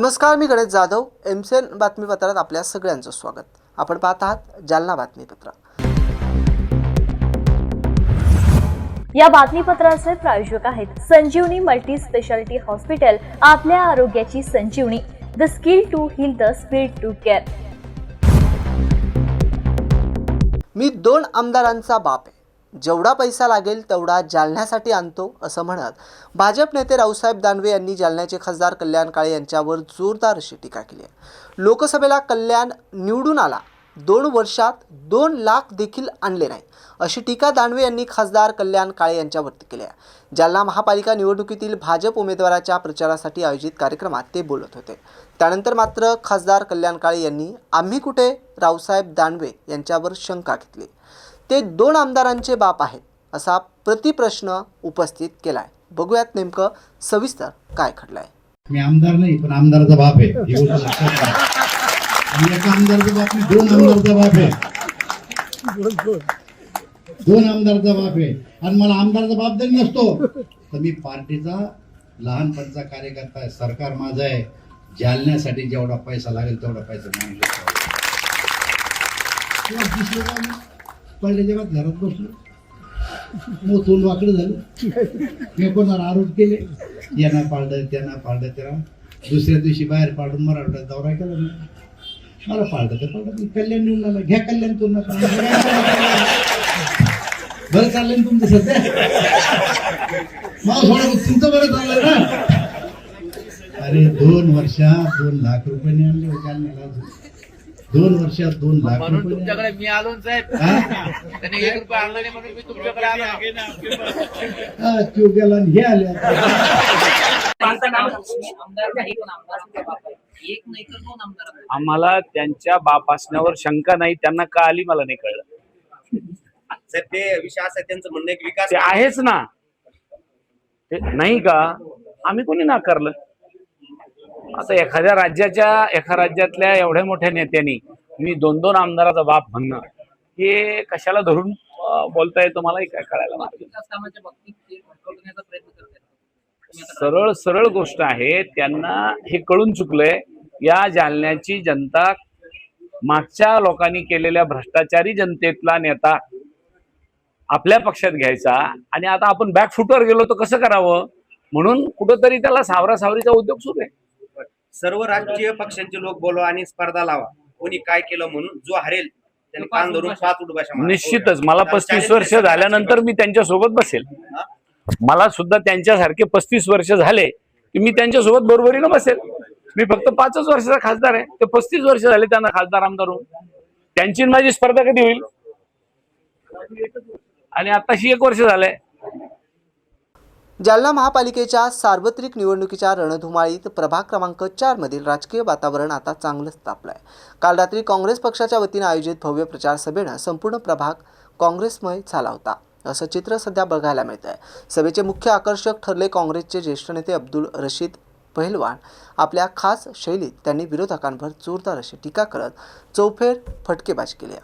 नमस्कार, मी गणेश जाधव. एमसेन बातमीपत्रात आपल्या सगळ्यांचं स्वागत. आपण पाहत आहात जालना बातमीपत्र. या बातमीपत्राचे प्रायोजक आहेत संजीवनी मल्टी स्पेशालिटी हॉस्पिटल. आपल्या आरोग्याची संजीवनी. The skill to heal, the speed to care. मी 2 आमदारांचा बाप आहे. जेवढा पैसा लागेल तेवढा जालन्यासाठी आणतो, असं म्हणत भाजप नेते रावसाहेब दानवे यांनी जालन्याचे खासदार कल्याण काळे यांच्यावर जोरदार अशी टीका केली आहे. लोकसभेला कल्याण निवडून आला, 2 वर्षात 2 लाख देखील आणले नाही, अशी टीका दानवे यांनी खासदार कल्याण काळे यांच्यावरती केली आहे. जालना महापालिका निवडणुकीतील भाजप उमेदवाराच्या प्रचारासाठी आयोजित कार्यक्रमात ते बोलत होते. त्यानंतर मात्र खासदार कल्याण काळे यांनी आम्ही कुठे रावसाहेब दानवे यांच्यावर शंका घेतली. ते 2 आमदारांचे बाप आहेत, असा प्रतिप्रश्न उपस्थित केलाय. बघूयात नेमकं सविस्तर काय घडलंय. मी आमदार नाही, पण आमदाराचा बाप आहे. एका आमदाराचा बाप नाही, 2 आमदाराचा बाप आहे. 2 आमदाराचा बाप आहे. आणि मला आमदाराचा बाप जरी नसतो तर मी पार्टीचा लहानपणचा कार्यकर्ता आहे. सरकार माझं आहे. जालन्यासाठी जेवढा पैसा लागेल तेवढा पैसा माणूस पडले जेव्हा घरात बसलो, मग तोंड वाकडं झालं. मी कोणाला आरोप केले, यांना पाळलं त्यांना पाळलं, त्याला दुसऱ्या दिवशी बाहेर पाडून मराठवाड्यात दौरा केला. मला पाळलं तर पाळलं. मी कल्याण निवडून आला, घ्या कल्याण करून बरं चाललंय ना तुमचं सध्या. मला थोडं तुमचं बरं चाललं ना. अरे 2 वर्षात 2 लाख रुपये आणले हो जालन्याला. 2 वर्षात 2 लाख रुपये. तुमच्याकडे मी आलो साहेब, त्याने 1 रुपया आणला नाही म्हणून मी तुमच्याकडे आलो. तो गेला आणि हे आले. आम्हाला त्यांच्या बाप असण्यावर शंका नाही. त्यांना का आली मला नाही कळलं. ते विषय असं त्यांचं म्हणणं एक विकास ते आहेच ना, ते नाही का आम्ही कोणी नाकारलं. आता एका राज्यातल्या एवढ्या मोठ्या नेत्यांनी मी 2 आमदाराचा बाप म्हणणं हे कशाला धरून बोलता येतो मलाही काय कळायला. सरळ गोष्ट आहे. त्यांना हे कळून चुकलंय. या जालन्याची जनता मागच्या लोकांनी केलेल्या भ्रष्टाचारी जनतेतला नेता आपल्या पक्षात घ्यायचा आणि आता आपण बॅकफुटवर गेलो तर कसं करावं म्हणून कुठंतरी त्याला सावरासावरीचा उद्योग सुरू आहे. सर्व राजकीय पक्षांचे लोक बोलवा आणि स्पर्धा लावा, कोणी काय केलं म्हणून. जो हरेल त्याने कान धरून 5 उठभाषा मारा. निश्चितच मला 35 वर्ष झाल्यानंतर मी त्यांच्या सोबत बसेल. मला सुद्धा त्यांच्यासारखे 35 वर्ष झाले की मी त्यांच्यासोबत बरोबरीनं बसेल. मी फक्त 5च वर्षाचा खासदार आहे. ते 35 वर्ष झाले त्यांना खासदार आमदार होऊन. त्यांची माझी स्पर्धा कधी होईल? आणि आताशी 1 वर्ष झालंय. जालना महापालिकेच्या सार्वत्रिक निवडणुकीच्या रणधुमाळीत प्रभाग क्रमांक 4 मधील राजकीय वातावरण आता चांगलंच तापलंय. काल रात्री काँग्रेस पक्षाच्या वतीने आयोजित भव्य प्रचार सभेनं संपूर्ण प्रभाग काँग्रेसमय झाला होता, असं चित्र सध्या बघायला मिळत आहे. सभेचे मुख्य आकर्षक ठरले काँग्रेसचे ज्येष्ठ नेते अब्दुल रशीद पहलवान. आपल्या खास शैलीत त्यांनी विरोधकांवर जोरदार अशी टीका करत चौफेर फटकेबाजी केली.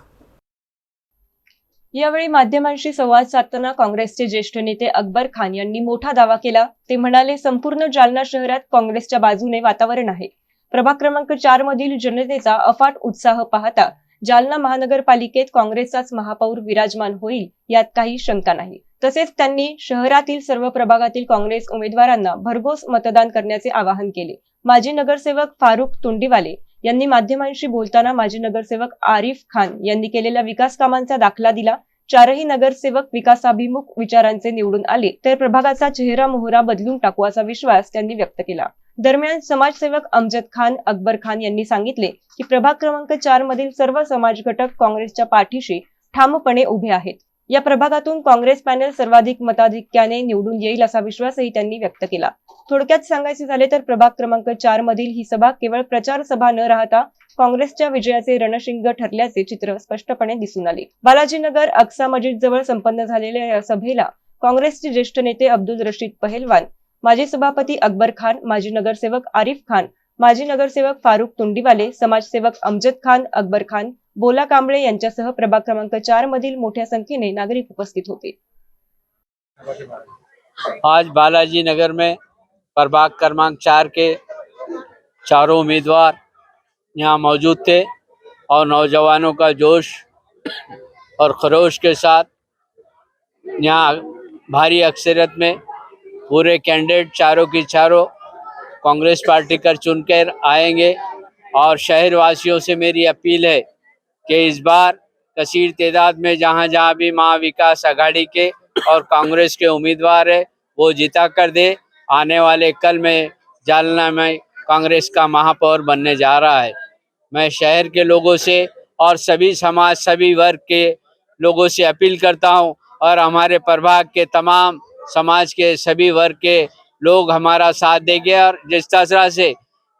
यावेळी माध्यमांशी संवाद साधताना काँग्रेसचे ज्येष्ठ नेते अकबर खान यांनी मोठा दावा केला. ते म्हणाले, संपूर्ण जालना शहरात काँग्रेसच्या बाजूने वातावरण आहे. प्रभाग क्रमांक 4 मधील जनतेचा अफाट उत्साह पाहता जालना महानगरपालिकेत काँग्रेसचाच महापौर विराजमान होईल यात काही शंका नाही. तसेच त्यांनी शहरातील सर्व प्रभागातील काँग्रेस उमेदवारांना भरघोस मतदान करण्याचे आवाहन केले. माजी नगरसेवक फारुख तुंडीवाले यांनी माध्यमांशी बोलताना माजी नगरसेवक आरिफ खान यांनी केलेल्या विकास कामांचा दाखला दिला. 4ही नगरसेवक विकासाभिमुख विचारांचे निवडून आले तर प्रभागाचा चेहरा मोहरा बदलून टाकू असा विश्वास त्यांनी व्यक्त केला. दरम्यान समाजसेवक अमजद खान अकबर खान यांनी सांगितले की प्रभाग क्रमांक 4 मधील सर्व समाज घटक काँग्रेसच्या पाठीशी ठामपणे उभे आहेत. या प्रभागातून काँग्रेस पॅनल सर्वाधिक मताधिक्याने निवडून येईल असा विश्वासही त्यांनी व्यक्त केला. थोडक्यात सांगायचे झाले तर प्रभाग क्रमांक 4 मधील ही सभा केवळ प्रचार सभा न राहता काँग्रेसच्या विजयाचे रणशिंग ठरल्याचे चित्र स्पष्टपणे दिसून आले. बालाजीनगर अक्सा मस्जिद जवळ संपन्न झालेल्या या सभेला काँग्रेसचे ज्येष्ठ नेते अब्दुल रशीद पहलवान, माजी सभापती अकबर खान, माजी नगरसेवक आरिफ खान, माजी नगरसेवक फारुख तुंडीवाले, समाजसेवक अमजद खान, अकबर खान, बोला कांबळे यांच्यासह प्रभाग क्रमांक 4 मधील मोठ्या संख्येने नागरिक उपस्थित होते. आज बालाजी नगर में प्रभाग क्रमांक 4 के चारों उम्मीदवार यहाँ मौजूद थे और नौजवानों का जोश और खरोश के साथ यहाँ भारी अक्सरियत में पूरे कैंडिडेट चारों की चारों कांग्रेस पार्टी कर चुनकर आएंगे। और शहरवासियों से मेरी अपील है कि इस बार कसीर तादाद में जहाँ जहाँ भी महाविकास आघाड़ी के और कांग्रेस के उम्मीदवार है वो जिता कर दे। आने वाले कल में जालना में कांग्रेस का महापौर बनने जा रहा है। मैं शहर के लोगों से और सभी समाज सभी वर्ग के लोगों से अपील करता हूं और हमारे प्रभाग के तमाम समाज के सभी वर्ग के लोग हमारा साथ देंगे। और जिस तरह से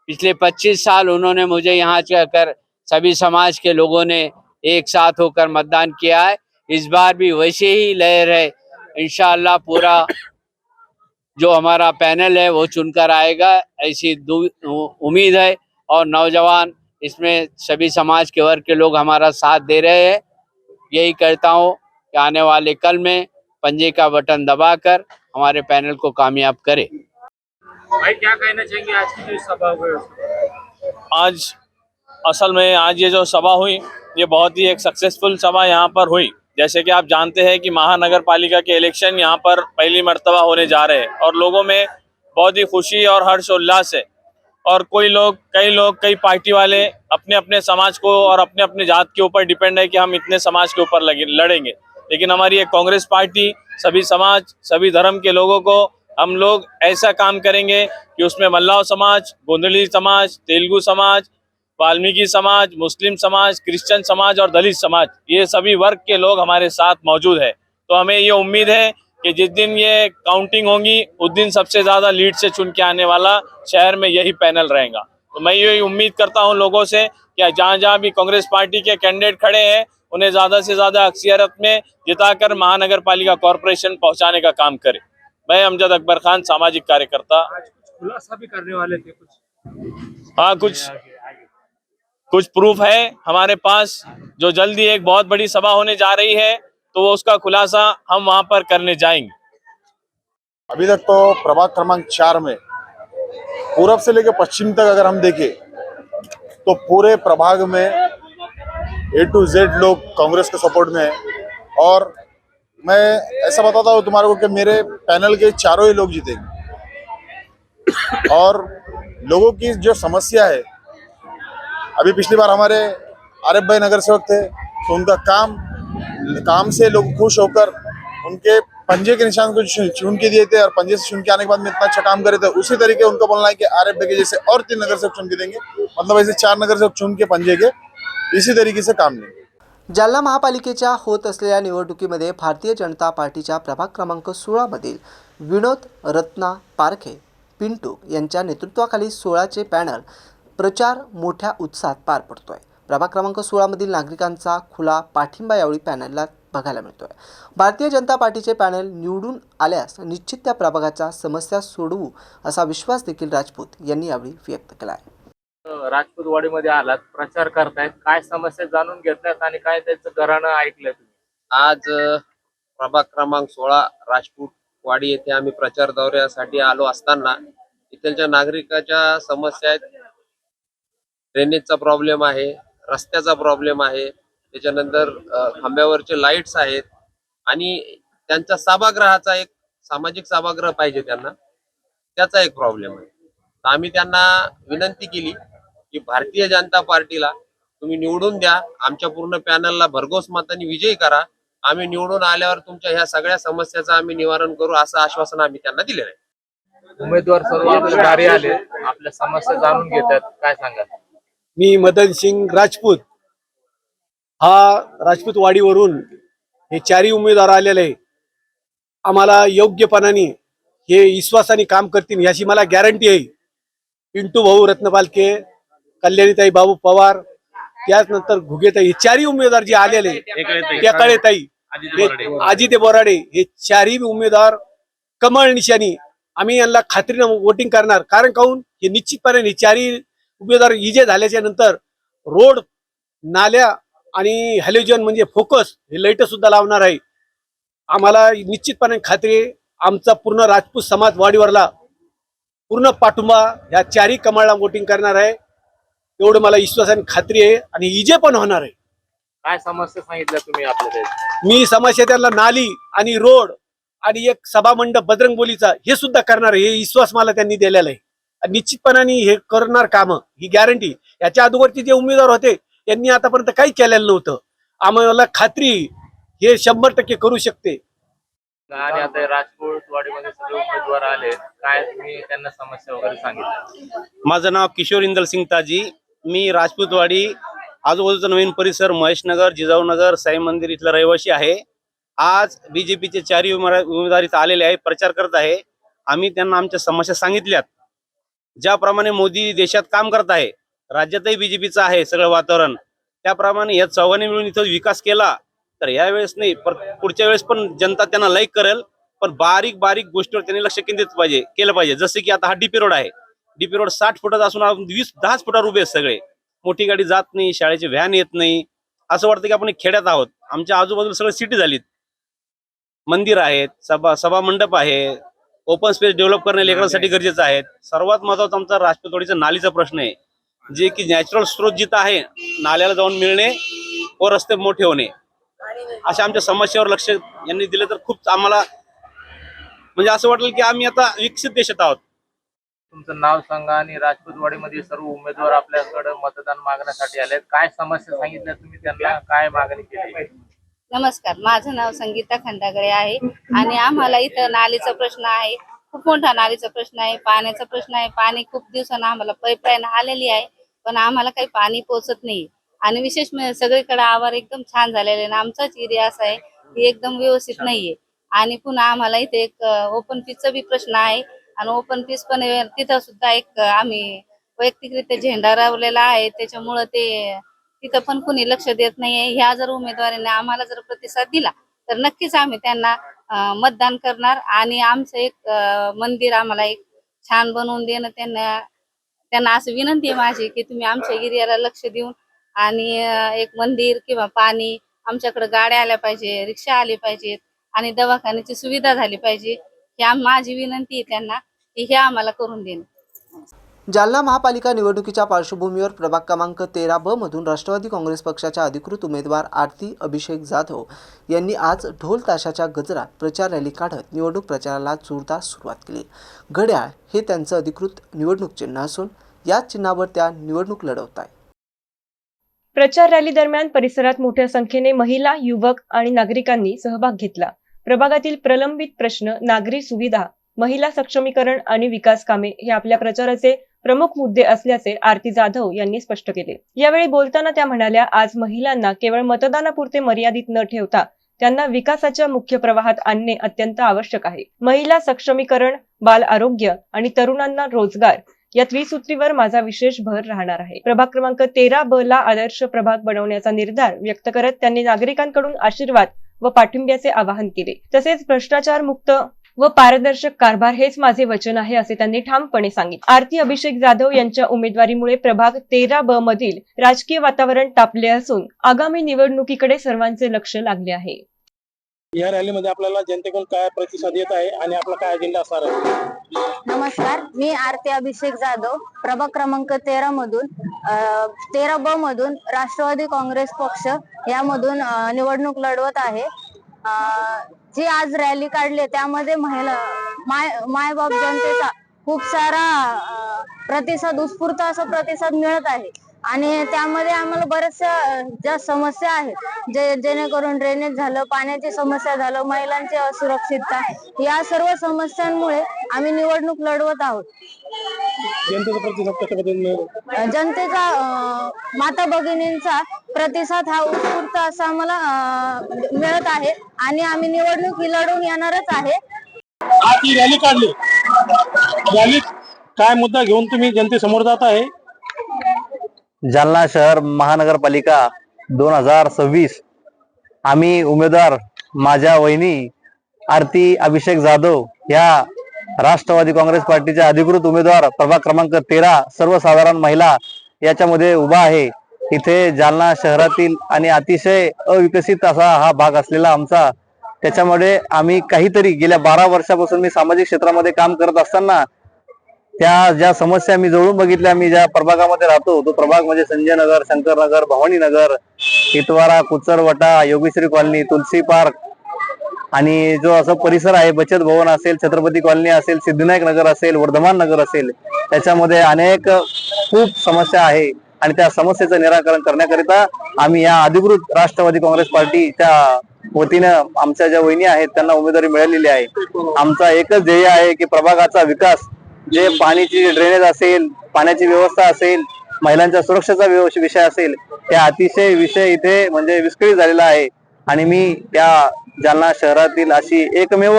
पिछले 25 साल उन्होंने मुझे यहाँ कर सभी समाज के लोगों ने एक साथ होकर मतदान किया है, इस बार भी वैसे ही लहर है। इंशाअल्लाह पूरा जो हमारा पैनल है वो चुनकर आएगा, ऐसी उम्मीद है। और नौजवान इसमें सभी समाज के वर्ग के लोग हमारा साथ दे रहे हैं। यही कहता हूँ कि आने वाले कल में पंजे का बटन दबाकर हमारे पैनल को कामयाब करें। भाई क्या कहना चाहेंगे आज की जो सभा हुई आज असल में आज ये जो सभा हुई ये बहुत ही एक सक्सेसफुल सभा यहाँ पर हुई। जैसे कि आप जानते हैं कि महानगर पालिका के इलेक्शन यहाँ पर पहली मर्तबा होने जा रहे हैं और लोगों में बहुत ही खुशी और हर्षोल्लास है। और कई पार्टी वाले अपने अपने समाज को और अपने अपने जात के ऊपर डिपेंड है कि हम इतने समाज के ऊपर लड़ेंगे, लेकिन हमारी एक कांग्रेस पार्टी सभी समाज सभी धर्म के लोगों को हम लोग ऐसा काम करेंगे कि उसमें मल्लाह समाज, गोंधली समाज, तेलुगु समाज, वाल्मीकि समाज, मुस्लिम समाज, क्रिश्चियन समाज और दलित समाज, ये सभी वर्ग के लोग हमारे साथ मौजूद है। तो हमें ये उम्मीद है कि जिस दिन ये काउंटिंग होगी उस दिन सबसे ज्यादा लीड से चुन के आने वाला शहर में यही पैनल रहेगा। तो मैं यही उम्मीद करता हूं लोगों से कि जहाँ जहाँ भी कांग्रेस पार्टी के कैंडिडेट खड़े हैं उन्हें ज्यादा से ज्यादा अक्सरियत में जिताकर महानगर पालिका कॉरपोरेशन पहुंचाने का काम करें। मैं अमजद अकबर खान, सामाजिक कार्यकर्ता। खुलासा भी करने वाले थे हाँ, कुछ प्रूफ है हमारे पास। जो जल्दी एक बहुत बड़ी सभा होने जा रही है तो वो उसका खुलासा हम वहां पर करने जाएंगे। अभी तक तो प्रभाग क्रमांक 4 में पूर्व से लेकर पश्चिम तक अगर हम देखें तो पूरे प्रभाग में A to Z लोग कांग्रेस के सपोर्ट में है। और मैं ऐसा बताता हूँ तुम्हारे को कि मेरे पैनल के चारों ही लोग जीतेंगे। और लोगों की जो समस्या है, अभी पिछली बार हमारे आरिफ भाई नगर सेवक थे तो उनका काम से लोग खुश होकर उनके पंजे के निशान को चुन के दिए थे और पंजे से चुन के आने के बाद में इतना अच्छा काम करे थे। उसी तरीके उनका बोलना है कि आरिफ भाई के जैसे और 3 नगर सेवक चुन के देंगे, मतलब ऐसे 4 नगर सेवक चुन के पंजे के इसी तरीके से काम लेंगे। जालना महापालिकेच्या होत असलेल्या निवडणुकीमध्ये भारतीय जनता पार्टीच्या प्रभाग क्रमांक 16 मधील विनोद रत्ना पारखे पिंटू यांच्या नेतृत्वाखाली 16चे पॅनल प्रचार मोठ्या उत्साहात पार पडतोय। प्रभाग क्रमांक 16 मधील नागरिकांचा खुला पाठिंबा यावेळी पॅनलला बघायला मिळतोय। भारतीय जनता पार्टीचे पॅनल निवडून आल्यास निश्चित त्या प्रभागाच्या समस्या सोडवू असा विश्वास देखील राजपूत यांनी यावेळी व्यक्त केला आहे। राजपूतवाडीमध्ये आलात, प्रचार करतायत, काय समस्या जाणून घेतल्यात आणि काय त्याचं घराणं ऐकलं तुम्ही? आज प्रभाग क्रमांक 16 राजपूतवाडी येथे आम्ही प्रचार दौऱ्यासाठी आलो असताना इथलच्या नागरिकाच्या समस्या आहेत। ड्रेनेजचा प्रॉब्लेम आहे, रस्त्याचा प्रॉब्लेम आहे, त्याच्यानंतर खांब्यावरचे लाईट्स आहेत आणि त्यांचा सभागृहाचा एक सामाजिक सभागृह पाहिजे त्यांना, त्याचा एक प्रॉब्लेम आहे। तर आम्ही त्यांना विनंती केली की भारतीय जनता पार्टीला तुम्ही निवडून द्या, आमच्या पूर्ण पॅनलला भरघोस मतांनी विजयी करा, आम्ही निवडून आल्यावर तुमच्या ह्या सगळ्या समस्याचं आम्ही निवारण करू असं आश्वासन आम्ही त्यांना दिलेलं आहे। उमेदवार सर्व आपले दारी आले, आपल्या समस्या जाणून घेतात, काय सांगाल? मी मदन सिंग राजपूत, हा राजपूतवाडीवरून हे 4ही उमेदवार आलेले आहे। आम्हाला योग्यपणाने हे विश्वासाने काम करतील याची मला गॅरंटी आहे। पिंटू भाऊ रत्नपालके, कल्याणीताई बाबू पवार, त्यानंतर घुगेताई, हे 4ही उमेदवार जे आलेले, टेकाळेताई, अजिते बोराडे, हे 4ही उमेदवार कमळ निशाणी आम्ही यांना खात्रीने वोटिंग करणार। कारण काहून हे निश्चितपणे 4ही उमेदवार विजय झाल्याच्या नंतर रोड, नाल्या आणि हॅलोजन म्हणजे फोकस हे लाईट सुद्धा लावणार आहे। आम्हाला निश्चितपणे खात्री, आमचा पूर्ण राजपूत समाज वाडीवरला पूर्ण पाठिंबा ह्या चारही कमळला वोटिंग करणार आहे, एवढं मला विश्वासाने खात्री आहे आणि इजे पण होणार आहे. काय समस्या सांगितल्या तुम्ही आपल्या मी समस्या त्यांना नाली आणि रोड आणि एक सभामंडप बजरंगबोलीचा हे सुद्धा करणार आहे, हे विश्वास मला त्यांनी दिलेला आहे. आणि निश्चितपणाने हे करणार काम, ही गॅरंटी. याच्या अगोदरचे जे उमेदवार होते यांनी आतापर्यंत काही केलेलं नव्हतं. आम्हाला खात्री हे 100% करू शकते. आणि आता राजपूतवाडीमध्ये सगळे उमेदवार आले, काय तुम्ही त्यांना समस्या वगैरे सांगितल्या? माझं नाव किशोर इंदल सिंग ताजी. मी राजपूतवाडी आजूबाजूचा नवीन परिसर महेशनगर, जिजाऊनगर, साई मंदिर इथला रहिवासी आहे. आज बीजेपीचे चारही उमेदवार इथं आलेले आहे, प्रचार करत आहे. आम्ही त्यांना आमच्या समस्या सांगितल्यात. ज्याप्रमाणे मोदी देशात काम करत आहे, राज्यातही बीजेपीचं आहे सगळं वातावरण, त्याप्रमाणे या चौघांनी मिळून इथं विकास केला तर यावेळेस नाही पुढच्या वेळेस पण जनता त्यांना लाईक करेल. पण बारीक बारीक गोष्टीवर त्यांनी लक्ष केंद्रित केलं पाहिजे. जसं की आता हा डीपी रोड आहे, डीपी रोड 60 फुटाचा असून 10 फुटावर उभे आहेत सगळे. मोठी गाडी जात नाही, शाळेची व्हॅन येत नाही. असं वाटतं की आपण खेड्यात आहोत. आमच्या आजूबाजूला सगळं सिटी झालीत. मंदिर आहेत, सभा मंडप आहे, ओपन स्पेस डेव्हलप करणे लेकरांसाठी गरजेचं आहे. सर्वात महत्वाचा आमचा राजपूतवाडीचा नालीचा प्रश्न आहे, जे की नॅचरल स्रोत जिथं आहे नाल्याला जाऊन मिळणे व रस्ते मोठे होणे, अशा आमच्या समस्यावर लक्ष यांनी दिलं तर खूप आम्हाला म्हणजे असं वाटेल की आम्ही आता विकसित देशात आहोत. तुमचं नाव सांगा आणि राजपूतवाडीमध्ये सर्व उमेदवार आपल्याकडे मतदान मागण्यासाठी आलेत. काय समस्या सांगितल्या तुम्ही त्यांना, काय मागणी केली? नमस्कार, माझं नाव संगीता खंडागळे आहे आणि आम्हाला इथं नालीचा प्रश्न आहे, खूप मोठा नालीचा प्रश्न आहे, पाण्याचा प्रश्न आहे. पाणी खूप दिवसांना आम्हाला पाईपलाईन आलेली आहे, पण आम्हाला काही पाणी पोचत नाही. आणि विशेष म्हणजे सगळीकडे आवार एकदम छान झालेले आहे. आमचाच एरिया असा आहे की एकदम व्यवस्थित नाहीये. आणि पुन्हा आम्हाला इथे एक ओपन पीचचा बी प्रश्न आहे आणि ओपन पीच पण तिथं सुद्धा एक आम्ही वैयक्तिकरित्या झेंडा लावलेला आहे, त्याच्यामुळं ते तिथं पण कुणी लक्ष देत नाहीये. ह्या जर उमेदवारांनी आम्हाला जर प्रतिसाद दिला तर नक्कीच आम्ही त्यांना मतदान करणार. आणि आमचं एक मंदिर आम्हाला एक छान बनवून देणं, त्यांना असं विनंती आहे माझी की तुम्ही आमच्या एरियाला लक्ष देऊन आणि एक मंदिर किंवा पाणी, आमच्याकडे गाड्या आल्या पाहिजे, रिक्षा आली पाहिजेत आणि दवाखान्याची सुविधा झाली पाहिजे. ही माझी विनंती आहे त्यांना की हे आम्हाला करून देणं. जालना महापालिका निवडणुकीच्या पार्श्वभूमीवर प्रभाग क्रमांक 13 ब मधून राष्ट्रवादी काँग्रेस पक्षाच्या अधिकृत उमेदवार आरती अभिषेक जाधव यांनी आज ढोल ताशाच्या गजरात प्रचार रॅली काढत निवडणूक प्रचाराला जोरदार सुरुवात केली. घड्याळ हे त्यांचं अधिकृत निवडणूक चिन्ह असून याच चिन्हावर त्या निवडणूक लढवत आहेत. प्रचार रॅली दरम्यान परिसरात मोठ्या संख्येने महिला, युवक आणि नागरिकांनी सहभाग घेतला. प्रभागातील प्रलंबित प्रश्न, नागरी सुविधा, महिला सक्षमीकरण आणि विकास कामे हे आपल्या प्रचाराचे प्रमुख मुद्दे असल्याचे आरती जाधव यांनी स्पष्ट केले. यावेळी बोलताना त्या म्हणाल्या, आज महिलांना केवळ मतदानापुरते मर्यादित न ठेवता त्यांना विकासाच्या मुख्य प्रवाहात आणणे अत्यंत आवश्यक आहे. महिला सक्षमीकरण, बाल आरोग्य आणि तरुणांना रोजगार या त्रिसूत्रीवर माझा विशेष भर राहणार आहे. प्रभाग क्रमांक 13 ला आदर्श प्रभाग बनवण्याचा निर्धार व्यक्त करत त्यांनी नागरिकांकडून आशीर्वाद व पाठिंब्याचे आवाहन केले. तसेच भ्रष्टाचार मुक्त व पारदर्शक कारभार हेच माझे वचन आहे असे त्यांनी ठामपणे सांगितले. आरती अभिषेक जाधव यांच्या उमेदवारीमुळे प्रभाग 13 मधील राजकीय वातावरण तापले असून आगामी निवडणुकीकडे सर्वांचे लक्ष लागले आहे. या रॅलीमध्ये आपल्याला जनतेकडून काय प्रतिसाद येत आहे आणि आपला काय अजेंडा असणार आहे? नमस्कार, मी आरती अभिषेक जाधव प्रभाग क्रमांक 13 मधून 13 मधून राष्ट्रवादी काँग्रेस पक्ष यामधून निवडणूक लढवत आहे. जी आज रॅली काढली त्यामध्ये महिला मायबाप जनतेचा खूप सारा प्रतिसाद, उत्स्फूर्त असा प्रतिसाद मिळत आहे. आणि त्यामध्ये आम्हाला बऱ्याचशा ज्या समस्या आहेत, जेणेकरून ड्रेनेज झालं, पाण्याची समस्या झालं, महिलांची असुरक्षितता, या सर्व समस्यांमुळे आम्ही निवडणूक लढवत आहोत. जनतेचा प्रतिसाद कशा पद्धतीने? जनतेचा माता भगिनींचा प्रतिसाद हा उत्स्फूर्त असा आम्हाला मिळत आहे आणि आम्ही निवडणूक ही लढवून येणारच आहे. आज ही रॅली काढली, रॅलीत काय मुद्दा घेऊन तुम्ही जनतेसमोर जात आहे? जालना शहर महानगरपालिका 2026 आम्ही उमेदवार माझ्या वहिनी आरती अभिषेक जाधव या राष्ट्रवादी काँग्रेस पार्टीच्या अधिकृत उमेदवार प्रभाग क्रमांक 13 सर्वसाधारण महिला याच्यामध्ये उभा आहे. इथे जालना शहरातील आणि अतिशय अविकसित असा हा भाग असलेला आमचा, त्याच्यामुळे आम्ही काहीतरी गेल्या 12 वर्षापासून मी सामाजिक क्षेत्रामध्ये काम करत असताना त्या ज्या समस्या मी जवळून बघितल्या, मी ज्या प्रभागामध्ये राहतो तो प्रभाग म्हणजे संजय नगर, शंकर नगर, भवानी नगर, इतवारा, कुचरवटा, योगेश्वरी कॉलनी, तुलसी पार्क आणि जो असं परिसर आहे, बचत भवन असेल, छत्रपती कॉलनी असेल, सिद्धिनायक नगर असेल, वर्धमान नगर असेल, त्याच्यामध्ये अनेक खूप समस्या आहे आणि त्या समस्येचं निराकरण करण्याकरिता आम्ही या अधिकृत राष्ट्रवादी काँग्रेस पार्टीच्या वतीनं आमच्या ज्या वहिनी आहेत त्यांना उमेदवारी मिळालेली आहे. आमचा एकच ध्येय आहे की प्रभागाचा विकास, जे पाण्याची ड्रेनेज असेल, पाण्याची व्यवस्था असेल, महिलांच्या सुरक्षेचा विषय असेल, त्या अतिशय विषय इथे म्हणजे विस्कळीत झालेला आहे आणि मी त्या जालना शहरातील अशी एकमेव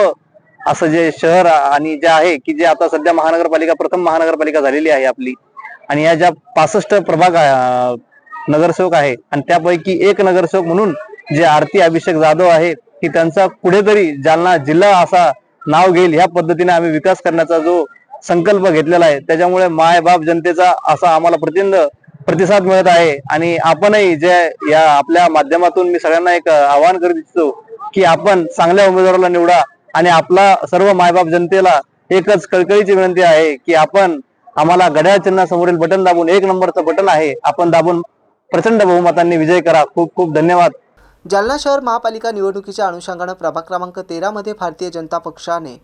असं जे शहर आणि जे आहे की जे आता सध्या महानगरपालिका, प्रथम महानगरपालिका झालेली आहे आपली, आणि या ज्या 65 प्रभाग नगरसेवक आहे आणि त्यापैकी एक नगरसेवक म्हणून जे आरती अभिषेक जाधव आहे की त्यांचा कुठेतरी जालना जिल्हा असा नाव घेईल, ह्या पद्धतीने आम्ही विकास करण्याचा जो संकल्प घेतलेला आहे, त्याच्यामुळे माय बाप जनतेचा असा आम्हाला प्रचंड प्रतिसाद मिळत आहे. आणि आपणही जे या आपल्या माध्यमातून मी सगळ्यांना एक आवाहन करू इच्छितो की आपण चांगल्या उमेदवाराला निवडा आणि आपला सर्व मायबाप जनतेला एकच कळकळीची विनंती आहे की आपण आम्हाला घड्याळ चिन्हासमोरील बटन दाबून, 1 नंबरचं बटन आहे, आपण दाबून प्रचंड बहुमतांनी विजय करा. खूप खूप धन्यवाद. जालना शहर महापालिका निवडणुकीच्या अनुषंगानं प्रभाग क्रमांक 13 मध्ये भारतीय जनता पक्षाने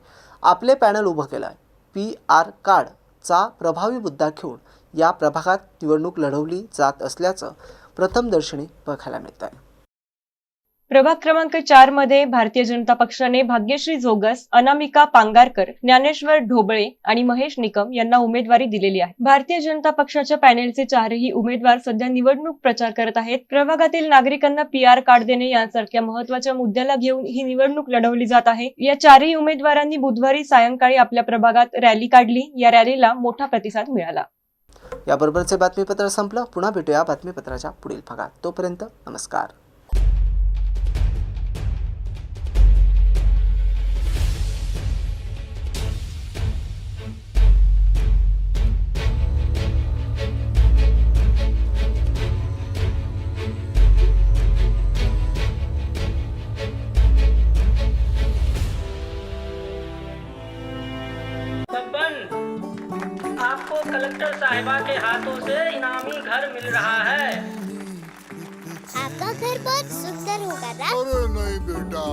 आपले पॅनल उभं केलं आहे. PR कार्डचा प्रभावी मुद्दा घेऊन या प्रभागात निवडणूक लढवली जात असल्याचं प्रथमदर्शनी बघायला मिळत आहे. प्रभाग क्रमांक 4 मध्ये भारतीय जनता पक्षाने भाग्यश्री जोगस, अनामिका पांगारकर, ज्ञानेश्वर ढोबळे आणि महेश निकम यांना उमेदवारी दिलेली आहे. भारतीय जनता पक्षाच्या पॅनेलचे 4ही उमेदवार सध्या निवडणूक प्रचार करत आहेत. प्रभागातील नागरिकांना PR कार्ड देणे यासारख्या महत्त्वाच्या मुद्द्याला घेऊन ही निवडणूक लढवली जात आहे. या 4ही उमेदवारांनी बुधवारी सायंकाळी आपल्या प्रभागात रॅली काढली. या रॅलीला मोठा प्रतिसाद मिळाला. याबरोबरचे बातमीपत्र संपलं. पुन्हा भेटूया बातमीपत्राच्या पुढील भागात. तोपर्यंत नमस्कार. आपको कलेक्टर साहिबा के हाथों से इनामी घर मिल रहा है. आपका घर बहुत सुंदर होगा ना? अरे नहीं बेटा,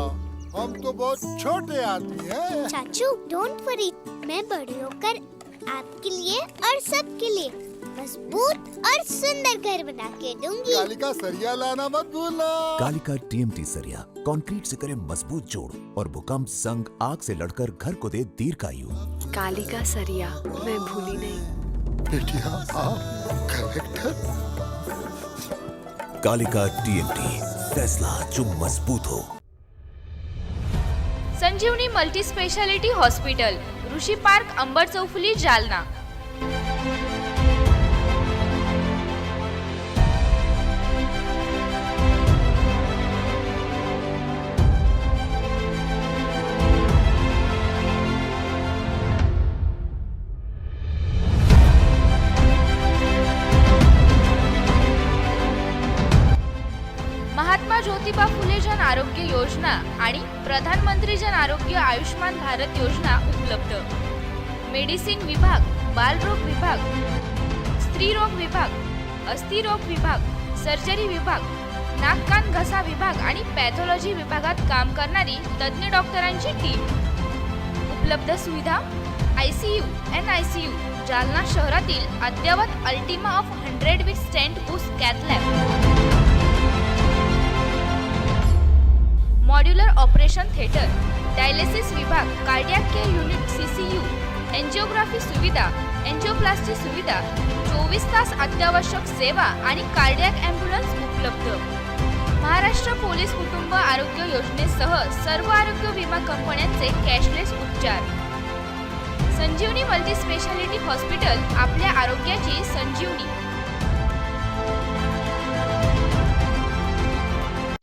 हम तो बहुत छोटे आदमी हैं। चाचू डोंट वरी, मैं बड़ी होकर आपके लिए और सबके लिए मजबूत और सुंदर घर बना के दूंगी. कालिका सरिया लाना मत भूलना. कालिका TMT सरिया कंक्रीट से करे मजबूत जोड़ और भूकंप संग आग से लड़कर घर को दे दीर्घायु. कालिका सरिया मैं भूली नहीं. बेटिया आप कलेक्टर. कालिका TMT, फैसला जो मजबूत हो. संजीवनी मल्टी स्पेशालिटी हॉस्पिटल, ऋषी पार्क, अंबर चौफुली, जालना. महात्मा ज्योतिबा फुले जन आरोग्य योजना आणि प्रधानमंत्री जन आरोग्य आयुष्मान भारत योजना उपलब्ध. मेडिसिन विभाग, बालरोग विभाग, स्त्रीरोग विभाग, अस्थिरोग विभाग, सर्जरी विभाग, नाक कान घसा विभाग आणि पॅथॉलॉजी विभागात काम करणारी तज्ज्ञ डॉक्टरांची टीम. उपलब्ध सुविधा ICU, NICU. जालना शहरातील अद्ययावत Ultima of 100 with stent boost cath lab. Modular operation theatre, dialysis विभाग, cardiac care unit CCU, angiography सुविधा, एंजिओप्लास्टी सुविधा, 24 तास अत्यावश्यक सेवा आणि कार्डियक ॲम्ब्युलन्स उपलब्ध. महाराष्ट्र पोलीस कुटुंब आरोग्य योजनेसह सर्व आरोग्य विमा कंपन्यांचे कॅशलेस उपचार. संजीवनी मल्टी स्पेशालिटी हॉस्पिटल, आपल्या आरोग्याची संजीवनी.